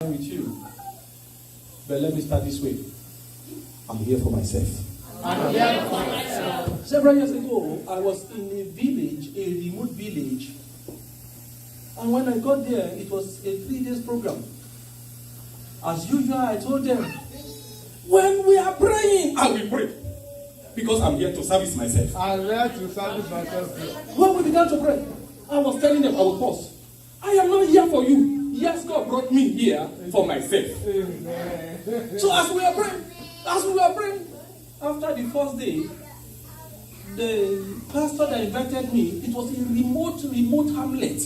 with you. But let me start this way. I'm here for myself. Several years ago, I was in a village, a remote village. And when I got there, it was a 3 days program. As usual, I told them, when we are praying, I will pray. Because I'm here to service myself. I'm here to service myself. When we began to pray, I was telling them, I will pause. I am not here for you. Yes, God brought me here for myself. Amen. So as we were praying, after the first day, the pastor that invited me, it was in remote hamlet.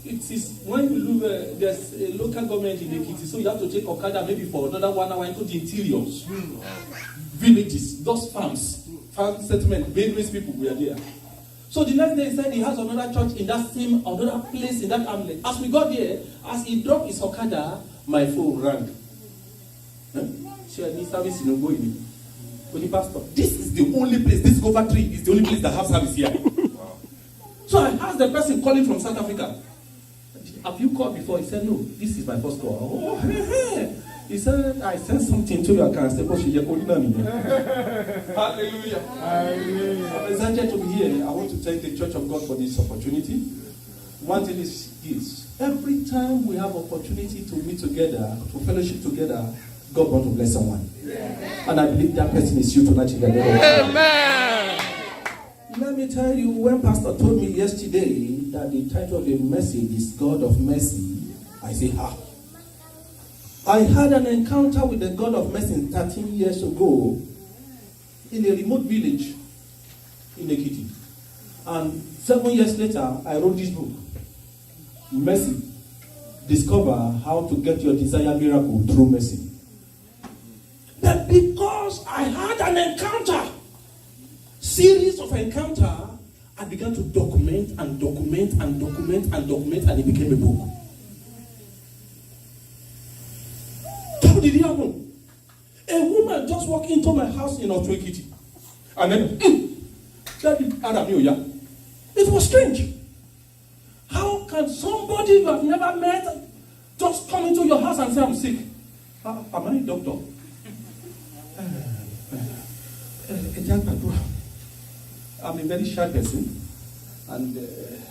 It is when you look, there's a local government in Ekiti, so you have to take Okada maybe for another 1 hour into the interiors. Villages, those farms, farm settlement, Benue people were there. So the next day he said he has another church in that same, another place in that hamlet. As we got there, as he dropped his Okada, my phone rang. Service in Ogoini. The pastor, this is the only place, this Gova tree is the only place that has service here. So I asked the person calling from South Africa, have you called before? He said, no, this is my first call. Oh, hey. He said, I sent something to your account. Hallelujah. Hallelujah. I'm excited to be here. I want to thank the Church of God for this opportunity. One thing is this. Every time we have opportunity to meet together, to fellowship together, God wants to bless someone. Yeah. And I believe that person is you tonight in the name of Jesus. Amen. Let me tell you, when Pastor told me yesterday that the title of the message is God of Mercy, I say, I had an encounter with the God of Mercy 13 years ago in a remote village in Ekiti. And 7 years later, I wrote this book, Mercy. Discover how to get your desired miracle through mercy. But because I had an encounter, series of encounter, I began to document, and it became a book. How did it happen? A woman just walked into my house in Otuekiti, and then, it was strange. How can somebody you have never met just come into your house and say, I'm sick? Am I a doctor? I'm a very shy person, and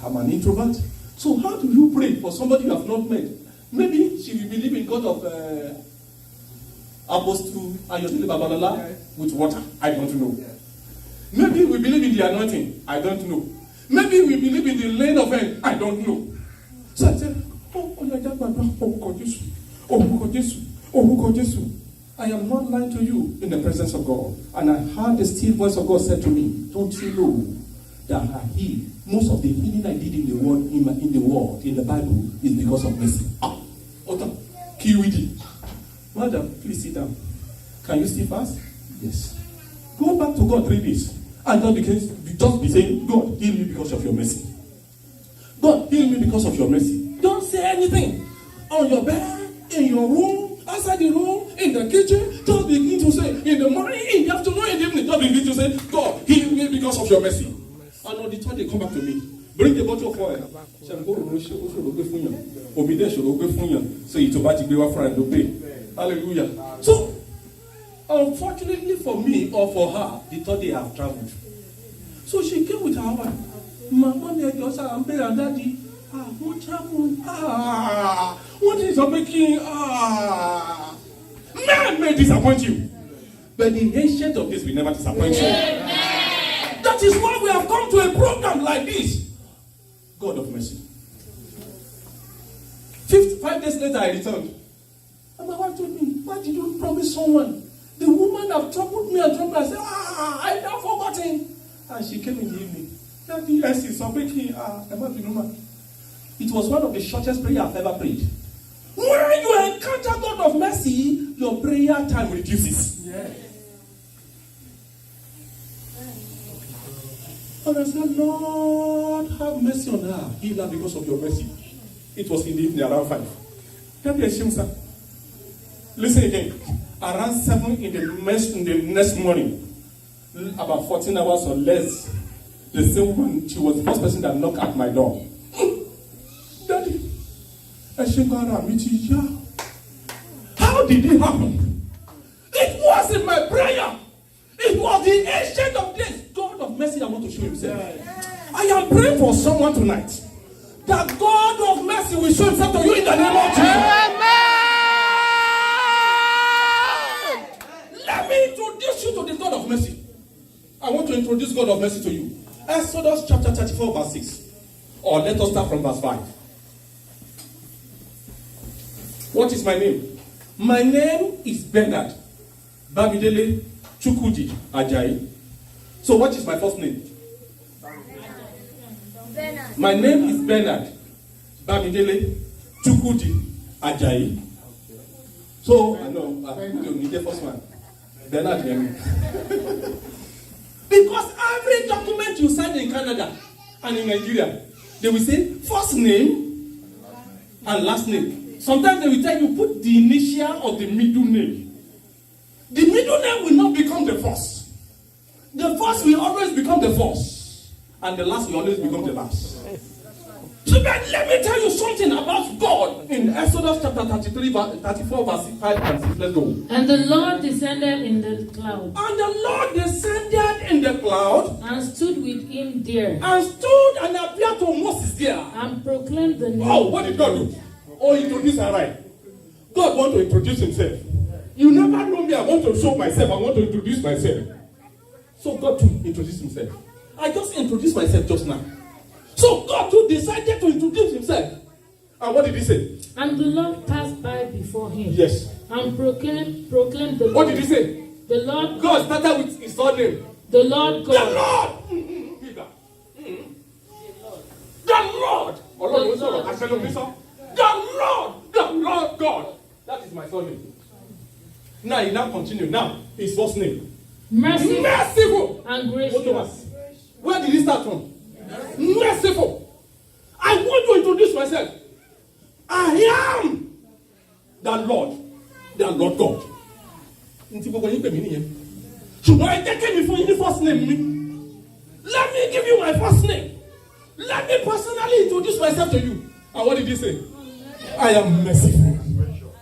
I'm an introvert. So how do you pray for somebody you have not met? Maybe she will believe in God of Apostle Ayodele Babalola with water. I don't know. Maybe we believe in the anointing. I don't know. Maybe we believe in the laying of hands. I don't know. So I said, I am not lying to you in the presence of God. And I heard the still voice of God said to me, don't you know that I heal? Most of the healing I did in the world, in the Bible, is because of mercy. Kiwidi. Madam, please sit down. Can you still fast? Yes. Go back to God 3 days. And God just be saying, God, heal me because of your mercy. God, heal me because of your mercy. Don't say anything. On your bed, in your room, outside the room, in the kitchen, just begin to say, in the morning, in the afternoon, in the evening, just begin to say, God, heal me because of your mercy. And on the third day, come back to me. Bring the bottle of oil. So you to back your friend to pay. Hallelujah. So, unfortunately for me or for her, the third day I have traveled. So she came with her wife. Mama, and daddy. What is making? Man may disappoint you, but the ancient of this will never disappoint you. That is why we have come to a program like this. God of mercy. 5 days later, I returned. And my wife told me, why did you promise someone? The woman have troubled me and troubled me. I said, I have forgotten. And she came in the evening. It was one of the shortest prayers I've ever prayed. When you encounter God of mercy, your prayer time reduces. Yes. And I said, Lord, have mercy on her. Heal her because of your mercy. It was in the evening around 5. Listen again. Around 7 in the next morning, about 14 hours or less, the same woman, she was the first person that knocked at my door. Daddy, did it happen? It wasn't my prayer. It was the ancient of days, God of mercy, that want to show himself. I am praying for someone tonight that God of mercy will show himself to you in the name of Jesus. Let me introduce you to the God of mercy. I want to introduce God of mercy to you. Exodus chapter 34 verse 6. Or let us start from verse 5. What is my name? My name is Bernard Bamidele Chukwudi Ajayi. So what is my first name? Bernard. My name is Bernard Bamidele Chukwudi Ajayi. So I know I don't need the first one. Bernard Yemi. Because every document you sign in Canada and in Nigeria, they will say first name and last name. Sometimes they will tell you put the initial or the middle name. The middle name will not become the first. The first will always become the first. And the last will always become the last. So then let me tell you something about God in Exodus chapter 34 verse 5 and 6. Let's go. And the Lord descended in the cloud, And the Lord descended in the cloud and stood with him there, and stood and appeared to Moses there. and proclaimed the name. Oh, what did God do? Oh, introduce her right. God wants to introduce himself. You never know me. I want to show myself. I want to introduce myself. So God too introduced himself. I just introduced myself just now. So God too decided to introduce himself. And what did he say? And the Lord passed by before him, Yes. and proclaimed the What Lord. did he say? The Lord, God started with his own name. the Lord The God. Lord. The Lord. The Lord God. That is my surname. Now he now continue. Now his first name. Merciful Merciful. and What gracious. was? Where did he start from? Merciful. I want to introduce myself. I am the Lord God. Ṣùgbọ́n ẹ jẹ́ kí mi fún yín ní first name mi. Let me give you my first name. Let me personally introduce myself to you. And what did he say? I am merciful. Merciful.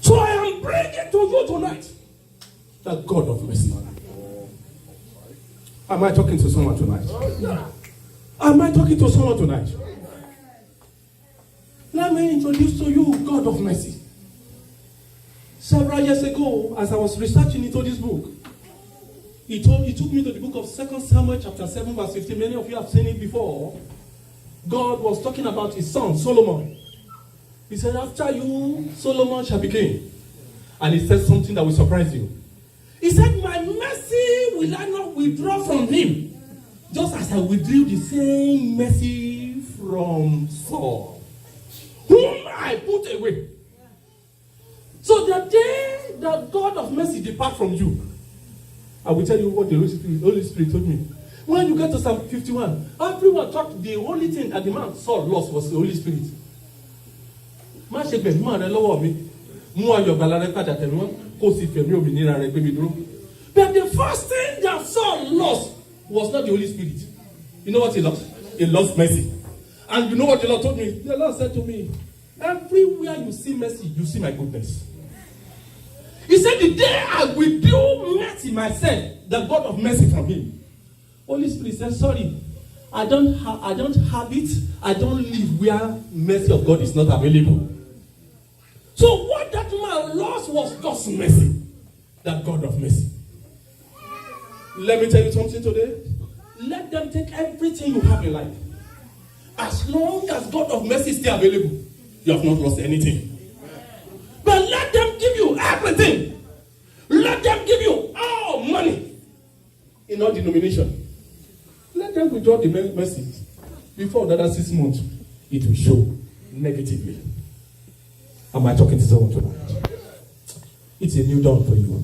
So I am bringing to you tonight the God of mercy. Am I talking to someone tonight? Am I talking to someone tonight? Let me introduce to you God of mercy. Several years ago, as I was researching into this book, he took me to the book of 2 Samuel chapter 7 verse 15. Many of you have seen it before. God was talking about his son, Solomon. He said, after you, Solomon shall be king. And he said something that will surprise you. He said, my mercy will I not withdraw from him, just as I withdrew the same mercy from Saul, whom I put away. So the day that God of mercy depart from you, I will tell you what the Holy Spirit told me. When you get to Psalm 51, everyone thought the only thing that the man Saul lost was the Holy Spirit. But the first thing that Saul lost was not the Holy Spirit. You know what he lost? He lost mercy. And you know what the Lord told me? The Lord said to me, everywhere you see mercy, you see my goodness. He said, the day I withdrew mercy myself, the God of mercy from him, Holy Spirit said, sorry, I don't have it. I don't live where mercy of God is not available. So what that man lost was God's mercy, that God of mercy. Let me tell you something today. Let them take everything you have in life. As long as God of mercy is still available, you have not lost anything. But let them give you everything. Let them give you all money in all denominations. Let them withdraw the mercy. Before another 6 months, it will show negatively. Am I talking to someone tonight? It's a new dawn for you.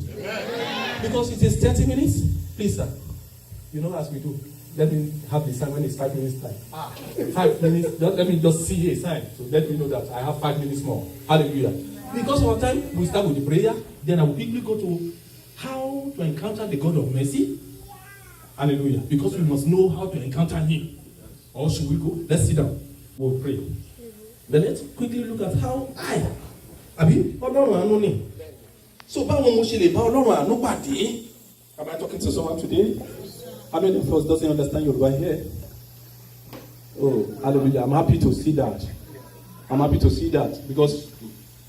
Because it is 30 minutes. Please, sir. You know, as we do. Let me have the sign when it's 5 minutes time. 5 minutes. Let me just see a sign. So let me know that I have 5 minutes more. Hallelujah. Because of our time, we start with the prayer. Then I will quickly go to how to encounter the God of mercy. Hallelujah. Because we must know how to encounter him. Or should we go? Let's sit down. We'll pray. But let's quickly look at how I, àbí Ọlọ́run àánú ni. So báwo mo ṣe lè bá Ọlọ́run àánú pàdé? Am I talking to someone today? How many of us doesn't understand Yoruba here? Oh, hallelujah. I'm happy to see that. I'm happy to see that because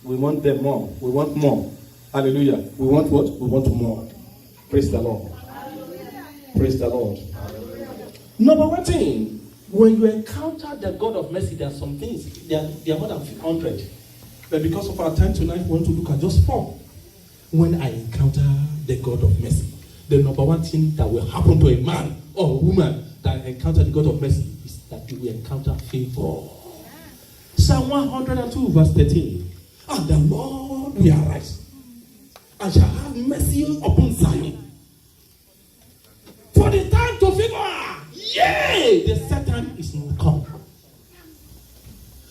we want them more. We want more. Hallelujah. We want what? We want more. Praise the Lord. Praise the Lord. Number one thing, when you encounter the God of mercy, there are some things, there are more than 100. But because of our time tonight, we want to look at just 4. When I encounter the God of mercy, the number one thing that will happen to a man or a woman that encounter the God of mercy is that you will encounter favor. Psalm 102 verse 13. And the Lord will arise and shall have mercy upon Zion. For the time to favor, yea, the set time is not come.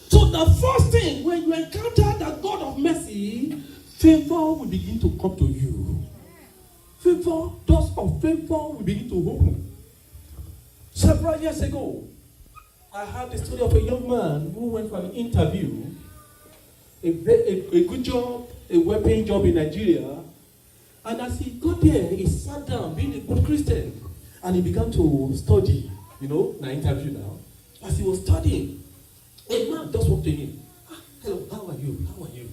So the first thing, when you encounter the God of mercy, favor will begin to come to you. Favor, doors of favor will begin to open. Several years ago, I heard the story of a young man who went for an interview, a good job, a well-paying job in Nigeria. And as he got there, he sat down, being a good Christian, and he began to study. You know, an interview now. As he was studying, a man just walked to him. Hello, how are you? How are you?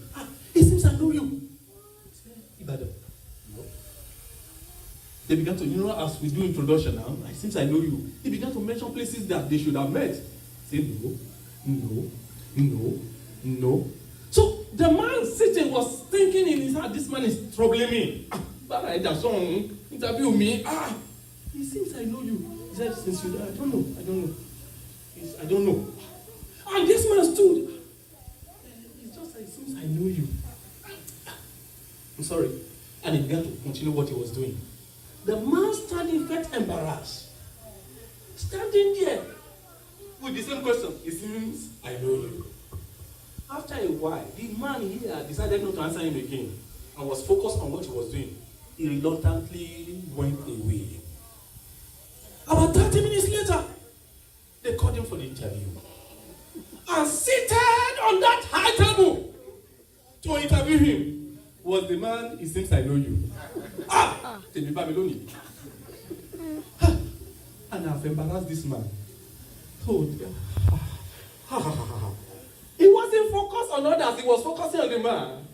It seems I know you. He said, Ibadan. No. They began to, as we do introduction now, it seems I know you. He began to mention places that they should have met. Say no. So the man sitting was thinking in his heart, this man is troubling me. But I just saw him interview me. It seems I know you. He said, since you I don't know. I don't know. And this man stood. It's just like, it seems I know you. I'm sorry. And he began to continue what he was doing. The man standing felt embarrassed. Standing there with the same question. It seems I know you. After a while, the man here decided not to answer him again and was focused on what he was doing. He reluctantly went away. About 30 minutes later, they called him for the interview. And seated on that high table to interview him was the man, it seems I know you. Temi Babyloni. And I've embarrassed this man. Oh, he wasn't focused on others, he was focusing on the man.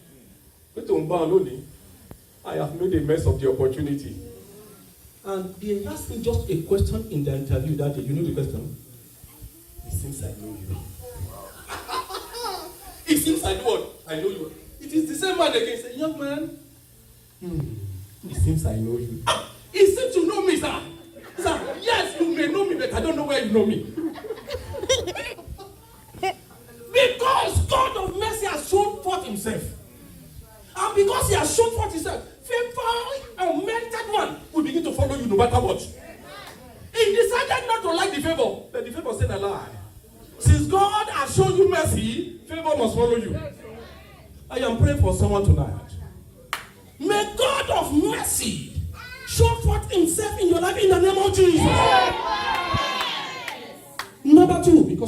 I have made a mess of the opportunity. And they asked me just a question in the interview that day. You know the question? It seems I know you. It seems I know what? I know you. It is the same man again. Say, young man, it seems I know you. He seems to know me, sir. Sir, yes, you may know me, but I don't know where you know me. Because God of mercy has shown forth himself. And because he has shown forth himself, favor and merited one will begin to follow you no matter what. He decided not to like the favor, but the favor said a lie. Since God has shown you mercy, favor must follow you. I am praying for someone tonight. May God of mercy show forth himself in your life in the name of Jesus. Number 2, because